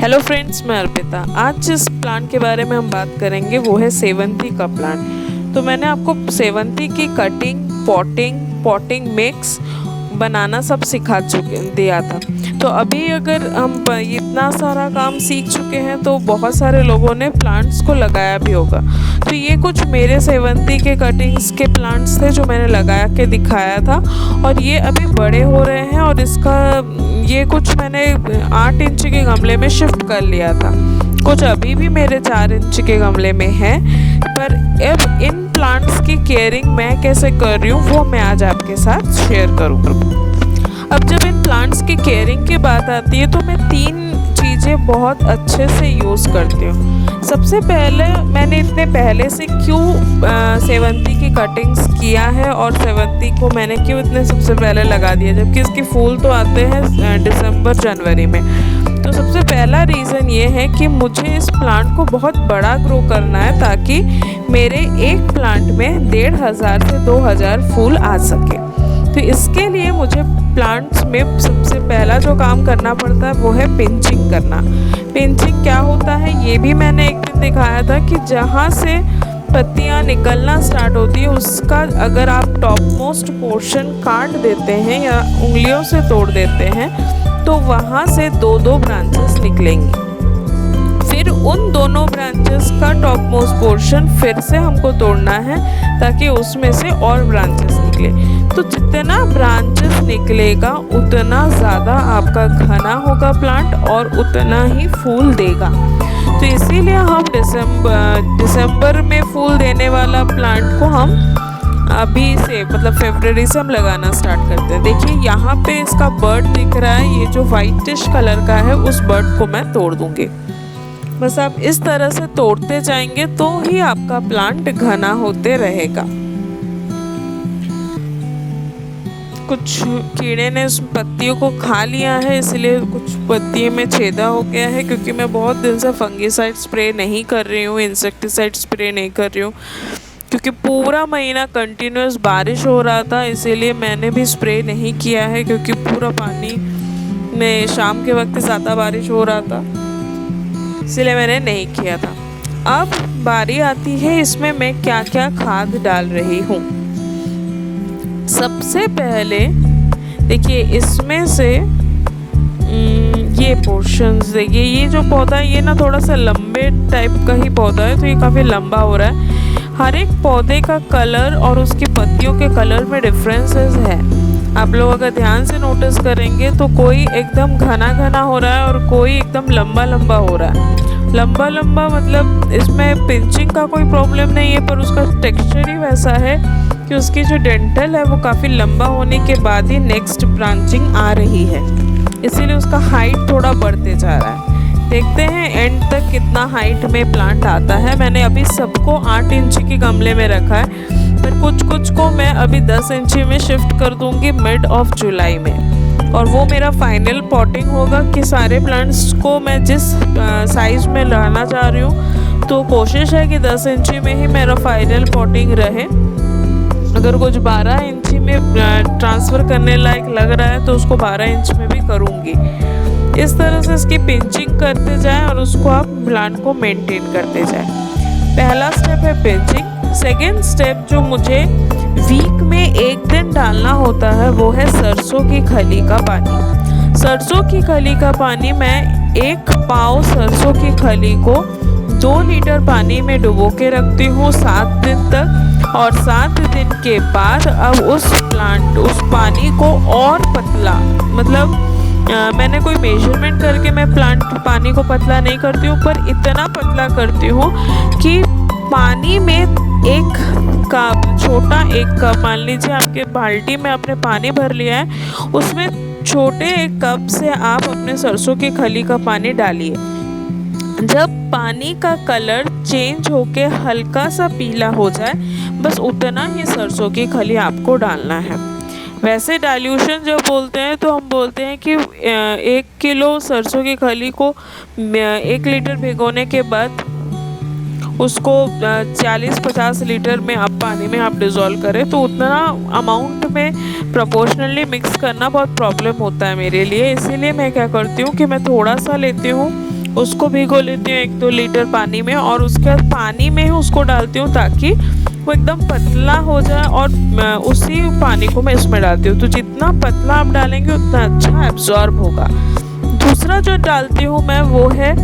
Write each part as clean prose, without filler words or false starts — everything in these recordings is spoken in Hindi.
हेलो फ्रेंड्स, मैं अर्पिता। आज जिस प्लांट के बारे में हम बात करेंगे वो है सेवंती का प्लांट। तो मैंने आपको सेवंती की कटिंग, पॉटिंग मिक्स बनाना सब दिया था। तो अभी अगर हम इतना सारा काम सीख चुके हैं तो बहुत सारे लोगों ने प्लांट्स को लगाया भी होगा। तो ये कुछ मेरे सेवंती के कटिंग्स के प्लांट्स थे जो मैंने लगा के दिखाया था, और ये अभी बड़े हो रहे हैं। और इसका ये कुछ मैंने 8 इंच के गमले में शिफ्ट कर लिया था, कुछ अभी भी मेरे 4 इंच के गमले में है। पर अब इन प्लांट्स की केयरिंग मैं कैसे कर रही हूँ वो मैं आज आपके साथ शेयर करूँगा। अब जब इन प्लांट्स की केयरिंग की बात आती है तो मैं 3 चीज़ें बहुत अच्छे से यूज़ करती हूँ। सबसे पहले मैंने इतने पहले से क्यों सेवंती की कटिंग्स किया है और सेवंती को मैंने क्यों इतने सबसे पहले लगा दिया, जबकि इसके फूल तो आते हैं दिसंबर जनवरी में। तो सबसे पहला रीज़न ये है कि मुझे इस प्लांट को बहुत बड़ा ग्रो करना है ताकि मेरे एक प्लांट में 1500 से 2000 फूल आ सके। तो इसके लिए मुझे प्लांट्स में सबसे पहला जो काम करना पड़ता है वो है पिंचिंग करना। पिंचिंग क्या होता है ये भी मैंने एक दिन दिखाया था कि जहाँ से पत्तियाँ निकलना स्टार्ट होती है उसका अगर आप टॉप मोस्ट पोर्शन काट देते हैं या उंगलियों से तोड़ देते हैं तो वहाँ से 2-2 ब्रांचेस निकलेंगी। फिर उन दोनों ब्रांचेस का टॉप मोस्ट पोर्शन फिर से हमको तोड़ना है ताकि उसमें से और ब्रांचेस निकले। तो जितना ब्रांचेस निकलेगा उतना ज़्यादा आपका घना होगा प्लांट और उतना ही फूल देगा। तो इसीलिए हम दिसंबर में फूल देने वाला प्लांट को हम अभी से मतलब फरवरी से हम लगाना स्टार्ट करते हैं। देखिए यहाँ पे इसका बर्ड दिख रहा है, ये जो वाइटिश कलर का है उस बर्ड को मैं तोड़ दूँगी। बस आप इस तरह से तोड़ते जाएंगे तो ही आपका प्लांट घना होते रहेगा। कुछ कीड़े ने उस पत्तियों को खा लिया है, इसलिए कुछ पत्तियों में छेदा हो गया है, क्योंकि मैं बहुत दिन से फंगीसाइड स्प्रे नहीं कर रही हूँ, इंसेक्टिसाइड स्प्रे नहीं कर रही हूँ, क्योंकि पूरा महीना कंटिन्यूस बारिश हो रहा था। इसीलिए मैंने भी स्प्रे नहीं किया है, क्योंकि पूरा पानी में शाम के वक्त ज़्यादा बारिश हो रहा था, इसलिए मैंने नहीं किया था। अब बारी आती है इसमें मैं क्या क्या खाद डाल रही हूँ। सबसे पहले देखिए इसमें से ये पोर्शंस देखिए, ये जो पौधा है ये ना थोड़ा सा लंबे टाइप का ही पौधा है, तो ये काफ़ी लंबा हो रहा है। हर एक पौधे का कलर और उसकी पत्तियों के कलर में डिफरेंसेस है। आप लोग अगर ध्यान से नोटिस करेंगे तो कोई एकदम घना घना हो रहा है और कोई एकदम लंबा लंबा हो रहा है। लंबा लंबा मतलब इसमें पिंचिंग का कोई प्रॉब्लम नहीं है, पर उसका टेक्सचर ही वैसा है कि उसकी जो डेंटल है वो काफ़ी लंबा होने के बाद ही नेक्स्ट ब्रांचिंग आ रही है, इसीलिए उसका हाइट थोड़ा बढ़ते जा रहा है। देखते हैं एंड तक कितना हाइट में प्लांट आता है। मैंने अभी सबको 8 इंच के गमले में रखा है, पर कुछ को मैं अभी 10 इंच में शिफ्ट कर दूंगी मिड ऑफ जुलाई में, और वो मेरा फाइनल पॉटिंग होगा कि सारे प्लांट्स को मैं जिस साइज़ में लाना चाह रही हूँ। तो कोशिश है कि 10 इंच में ही मेरा फाइनल पॉटिंग रहे। अगर कुछ 12 इंच में ट्रांसफ़र करने लायक लग रहा है तो उसको 12 इंच में भी करूँगी। इस तरह से इसकी पिंचिंग करते जाएं और उसको आप प्लांट को मेंटेन करते जाएं। पहला स्टेप है पिंचिंग। सेकेंड स्टेप जो मुझे वीक में 1 दिन डालना होता है वो है सरसों की खली का पानी। सरसों की खली का पानी मैं 1 पाव सरसों की खली को 2 लीटर पानी में डुबो के रखती हूँ 7 दिन तक, और 7 दिन के बाद अब उस पानी को और पतला मतलब मैंने कोई मेजरमेंट करके मैं पानी को पतला नहीं करती हूँ, पर इतना पतला करती हूँ कि पानी में एक कप मान लीजिए आपके बाल्टी में आपने पानी भर लिया है, उसमें छोटे एक कप से आप अपने सरसों की खली का पानी डालिए। जब पानी का कलर चेंज होके हल्का सा पीला हो जाए बस उतना ही सरसों की खली आपको डालना है। वैसे डाइल्यूशन जब बोलते हैं तो हम बोलते हैं कि 1 किलो सरसों की खली को 1 लीटर भिगोने के बाद उसको 40-50 लीटर में आप पानी में आप डिज़ोल्व करें, तो उतना अमाउंट में प्रोपोर्शनली मिक्स करना बहुत प्रॉब्लम होता है मेरे लिए। इसीलिए मैं क्या करती हूँ कि मैं थोड़ा सा लेती हूँ उसको भिगो लेती हूँ 1-2 लीटर पानी में, और उसके बाद पानी में ही उसको डालती हूँ ताकि वो एकदम पतला हो जाए, और उसी पानी को मैं इसमें डालती हूँ। तो जितना पतला आप डालेंगे उतना अच्छा एब्जॉर्ब होगा। दूसरा जो डालती हूँ मैं वो है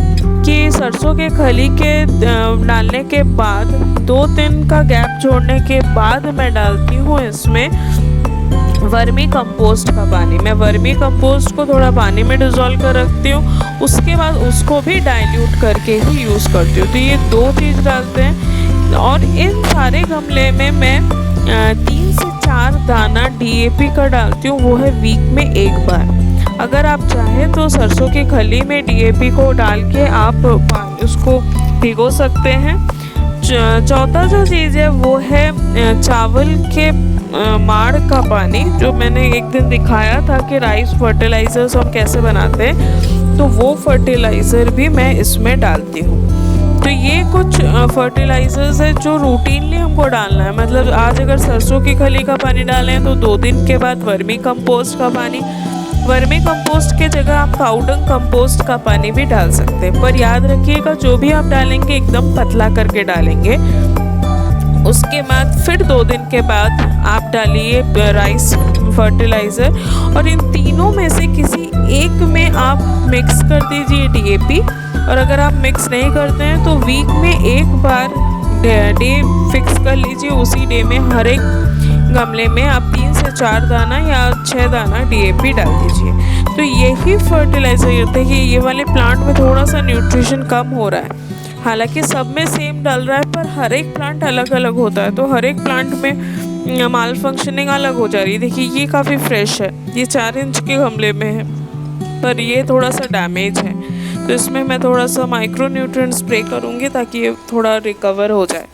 कि सरसों के खली के डालने के बाद 2 दिन का गैप छोड़ने के बाद मैं डालती हूँ इसमें वर्मी कंपोस्ट का पानी। मैं वर्मी कंपोस्ट को थोड़ा पानी में डिज़ोल्व कर रखती हूँ, उसके बाद उसको भी डाइल्यूट करके ही यूज़ करती हूँ। तो ये 2 चीज़ डालते हैं, और इन सारे गमले में मैं 3 से 4 दाना DAP का डालती हूँ, वो है वीक में 1 बार। अगर आप चाहें तो सरसों की खली में DAP को डाल के आप उसको भिगो सकते हैं। चौथा जो चीज़ है वो है चावल के माड़ का पानी, जो मैंने एक दिन दिखाया था कि राइस फर्टिलाइजर्स हम कैसे बनाते हैं, तो वो फर्टिलाइज़र भी मैं इसमें डालती हूँ। तो ये कुछ फर्टिलाइजर्स है जो रूटीनली हमको डालना है। मतलब आज अगर सरसों की खली का पानी डालें हैं तो 2 दिन के बाद वर्मी कंपोस्ट का पानी, वर्मी कंपोस्ट के जगह आप काउडंग कंपोस्ट का पानी भी डाल सकते हैं। पर याद रखिएगा जो भी आप डालेंगे एकदम पतला करके डालेंगे। उसके बाद फिर 2 दिन के बाद आप डालिए राइस फर्टिलाइज़र, और इन तीनों में से किसी एक में आप मिक्स कर दीजिए DAP। और अगर आप मिक्स नहीं करते हैं तो वीक में 1 बार डे फिक्स कर लीजिए। उसी डे में हर एक गमले में आप 3 से 4 दाना या 6 दाना DAP डाल दीजिए। तो यही फर्टिलाइज़र। देखिए ये वाले प्लांट में थोड़ा सा न्यूट्रिशन कम हो रहा है, हालांकि सब में सेम डल रहा है, पर हर एक प्लांट अलग अलग होता है, तो हर एक प्लांट में माल फंक्शनिंग अलग हो जा रही है। देखिए ये काफ़ी फ्रेश है, ये 4 इंच के गमले में है, पर ये थोड़ा सा डैमेज है, तो इसमें मैं थोड़ा सा माइक्रो न्यूट्रिएंट स्प्रे करूँगी ताकि ये थोड़ा रिकवर हो जाए।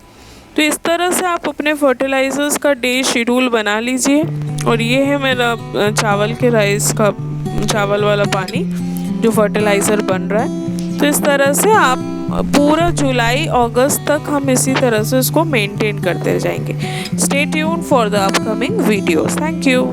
तो इस तरह से आप अपने फर्टिलाइज़र्स का डे शेड्यूल बना लीजिए। और ये है मेरा चावल के राइस का चावल वाला पानी जो फर्टिलाइज़र बन रहा है। तो इस तरह से आप पूरा जुलाई अगस्त तक हम इसी तरह से इसको मेंटेन करते जाएंगे। Stay tuned for the upcoming videos. Thank you.